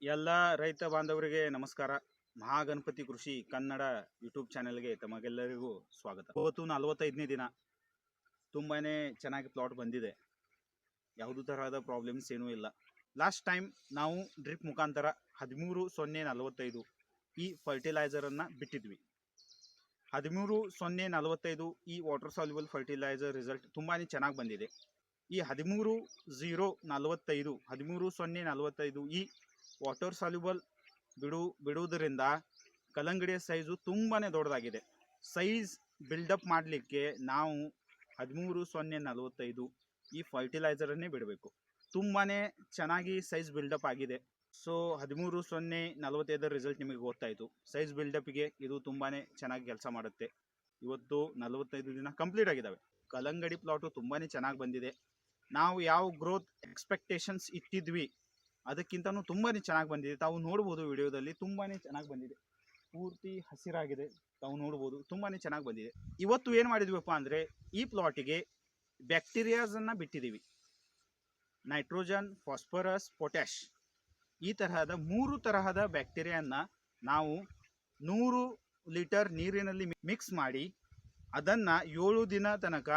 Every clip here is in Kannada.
ಎಲ್ಲ ರೈತ ಬಾಂಧವರಿಗೆ ನಮಸ್ಕಾರ. ಮಹಾಗಣಪತಿ ಕೃಷಿ ಕನ್ನಡ ಯೂಟ್ಯೂಬ್ ಚಾನೆಲ್ಗೆ ತಮಗೆಲ್ಲರಿಗೂ ಸ್ವಾಗತ. ಇವತ್ತು 45ನೇ ದಿನ. ತುಂಬಾನೇ ಚೆನ್ನಾಗಿ ಪ್ಲಾಟ್ ಬಂದಿದೆ. ಯಾವುದೇ ತರಹದ ಪ್ರಾಬ್ಲಮ್ಸ್ ಏನೂ ಇಲ್ಲ. ಲಾಸ್ಟ್ ಟೈಮ್ ನಾವು ಡ್ರಿಪ್ ಮುಖಾಂತರ 13-0-45 ಈ ಫರ್ಟಿಲೈಸರನ್ನು ಬಿಟ್ಟಿದ್ವಿ. 13-0-45 ಈ ವಾಟರ್ ಸಾಲ್ಯುಬಲ್ ಫರ್ಟಿಲೈಸರ್ ರಿಸಲ್ಟ್ ತುಂಬಾ ಚೆನ್ನಾಗಿ ಬಂದಿದೆ. ಈ 13-0-45 13-0-45 ಈ ವಾಟರ್ ಸಾಲ್ಯುಬಲ್ ಬಿಡುವುದರಿಂದ ಕಲ್ಲಂಗಡಿಯ ಸೈಜು ತುಂಬಾ ದೊಡ್ಡದಾಗಿದೆ. ಸೈಜ್ ಬಿಲ್ಡಪ್ ಮಾಡಲಿಕ್ಕೆ ನಾವು 13-0-45 ಈ ಫರ್ಟಿಲೈಸರನ್ನೇ ಬಿಡಬೇಕು. ತುಂಬಾ ಚೆನ್ನಾಗಿ ಸೈಜ್ ಬಿಲ್ಡಪ್ ಆಗಿದೆ. ಸೊ 13-0-45 ರಿಸಲ್ಟ್ ನಿಮಗೆ ಗೊತ್ತಾಯಿತು. ಸೈಜ್ ಬಿಲ್ಡಪ್ಗೆ ಇದು ತುಂಬಾ ಚೆನ್ನಾಗಿ ಕೆಲಸ ಮಾಡುತ್ತೆ. ಇವತ್ತು 45 ದಿನ ಕಂಪ್ಲೀಟ್ ಆಗಿದ್ದಾವೆ. ಕಲ್ಲಂಗಡಿ ಪ್ಲಾಟು ತುಂಬಾ ಚೆನ್ನಾಗಿ ಬಂದಿದೆ. ನಾವು ಯಾವ ಗ್ರೋತ್ ಎಕ್ಸ್ಪೆಕ್ಟೇಷನ್ಸ್ ಇಟ್ಟಿದ್ವಿ ಅದಕ್ಕಿಂತನೂ ತುಂಬಾ ಚೆನ್ನಾಗಿ ಬಂದಿದೆ. ತಾವು ನೋಡ್ಬೋದು ವಿಡಿಯೋದಲ್ಲಿ ತುಂಬಾ ಚೆನ್ನಾಗಿ ಬಂದಿದೆ. ಪೂರ್ತಿ ಹಸಿರಾಗಿದೆ, ತಾವು ನೋಡ್ಬೋದು. ತುಂಬಾ ಚೆನ್ನಾಗಿ ಬಂದಿದೆ. ಇವತ್ತು ಏನು ಮಾಡಿದ್ವಿಪ್ಪ ಅಂದರೆ ಈ ಪ್ಲಾಟಿಗೆ ಬ್ಯಾಕ್ಟೀರಿಯಾಸನ್ನು ಬಿಟ್ಟಿದ್ದೀವಿ. ನೈಟ್ರೋಜನ್, ಫಾಸ್ಫರಸ್, ಪೊಟ್ಯಾಶ್ ಈ ತರಹದ 3 ತರಹದ ಬ್ಯಾಕ್ಟೀರಿಯಾನ ನಾವು 100 ಲೀಟರ್ ನೀರಿನಲ್ಲಿ ಮಿಕ್ಸ್ ಮಾಡಿ ಅದನ್ನು 7 ದಿನ ತನಕ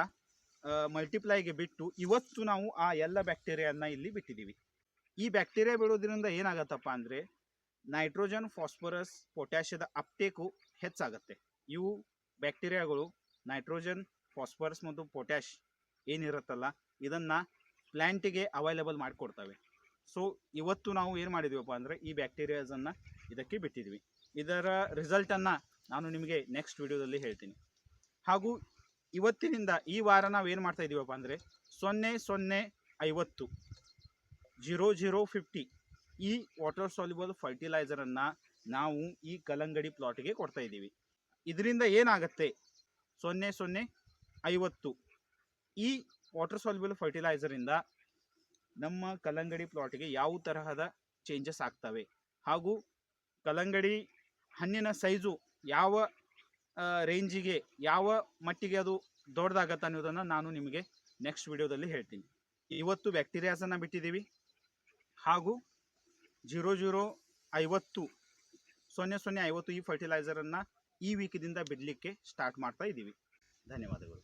ಮಲ್ಟಿಪ್ಲೈಗೆ ಬಿಟ್ಟು ಇವತ್ತು ನಾವು ಆ ಎಲ್ಲ ಬ್ಯಾಕ್ಟೀರಿಯಾನ ಇಲ್ಲಿ ಬಿಟ್ಟಿದ್ದೀವಿ. ಈ ಬ್ಯಾಕ್ಟೀರಿಯಾ ಬಿಡೋದ್ರಿಂದ ಏನಾಗತ್ತಪ್ಪ ಅಂದರೆ ನೈಟ್ರೋಜನ್, ಫಾಸ್ಫರಸ್, ಪೊಟ್ಯಾಷಿಯದ ಅಪ್ಟೇಕು ಹೆಚ್ಚಾಗುತ್ತೆ. ಇವು ಬ್ಯಾಕ್ಟೀರಿಯಾಗಳು ನೈಟ್ರೋಜನ್, ಫಾಸ್ಫರಸ್ ಮತ್ತು ಪೊಟ್ಯಾಷ್ ಏನಿರುತ್ತಲ್ಲ ಇದನ್ನು ಪ್ಲ್ಯಾಂಟಿಗೆ ಅವೈಲೇಬಲ್ ಮಾಡಿಕೊಡ್ತವೆ. ಸೊ ಇವತ್ತು ನಾವು ಏನು ಮಾಡಿದ್ದೀವಪ್ಪ ಅಂದರೆ ಈ ಬ್ಯಾಕ್ಟೀರಿಯಾಸನ್ನು ಇದಕ್ಕೆ ಬಿಟ್ಟಿದ್ವಿ. ಇದರ ರಿಸಲ್ಟನ್ನು ನಾನು ನಿಮಗೆ ನೆಕ್ಸ್ಟ್ ವಿಡಿಯೋದಲ್ಲಿ ಹೇಳ್ತೀನಿ. ಹಾಗೂ ಇವತ್ತಿನಿಂದ ಈ ವಾರ ನಾವು ಏನು ಮಾಡ್ತಾ ಇದ್ದೀವಪ್ಪ ಅಂದರೆ 0-0-50 0050 ಈ ವಾಟರ್ ಸಾಲ್ಯುಬಲ್ ಫರ್ಟಿಲೈಸರನ್ನು ನಾವು ಈ ಕಲ್ಲಂಗಡಿ ಪ್ಲಾಟಿಗೆ ಕೊಡ್ತಾ ಇದ್ದೀವಿ. ಇದರಿಂದ ಏನಾಗುತ್ತೆ 0-0-50 ಈ ವಾಟರ್ ಸಾಲ್ಯುಬಲ್ ಫರ್ಟಿಲೈಸರಿಂದ ನಮ್ಮ ಕಲ್ಲಂಗಡಿ ಪ್ಲಾಟಿಗೆ ಯಾವ ತರಹದ ಚೇಂಜಸ್ ಆಗ್ತವೆ ಹಾಗೂ ಕಲ್ಲಂಗಡಿ ಹಣ್ಣಿನ ಸೈಜು ಯಾವ ರೇಂಜಿಗೆ ಯಾವ ಮಟ್ಟಿಗೆ ಅದು ದೊಡ್ಡದಾಗತ್ತೆ ಅನ್ನೋದನ್ನು ನಾನು ನಿಮಗೆ ನೆಕ್ಸ್ಟ್ ವಿಡಿಯೋದಲ್ಲಿ ಹೇಳ್ತೀನಿ. ಇವತ್ತು ಬ್ಯಾಕ್ಟೀರಿಯಾಸನ್ನು ಬಿಟ್ಟಿದ್ದೀವಿ ಹಾಗೂ 00-50 0-0-50 ಈ ಫರ್ಟಿಲೈಸರನ್ನು ಈ ವೀಕ್ದಿಂದ ಬಿಡಲಿಕ್ಕೆ ಸ್ಟಾರ್ಟ್ ಮಾಡ್ತಾ ಇದ್ದೀವಿ. ಧನ್ಯವಾದಗಳು.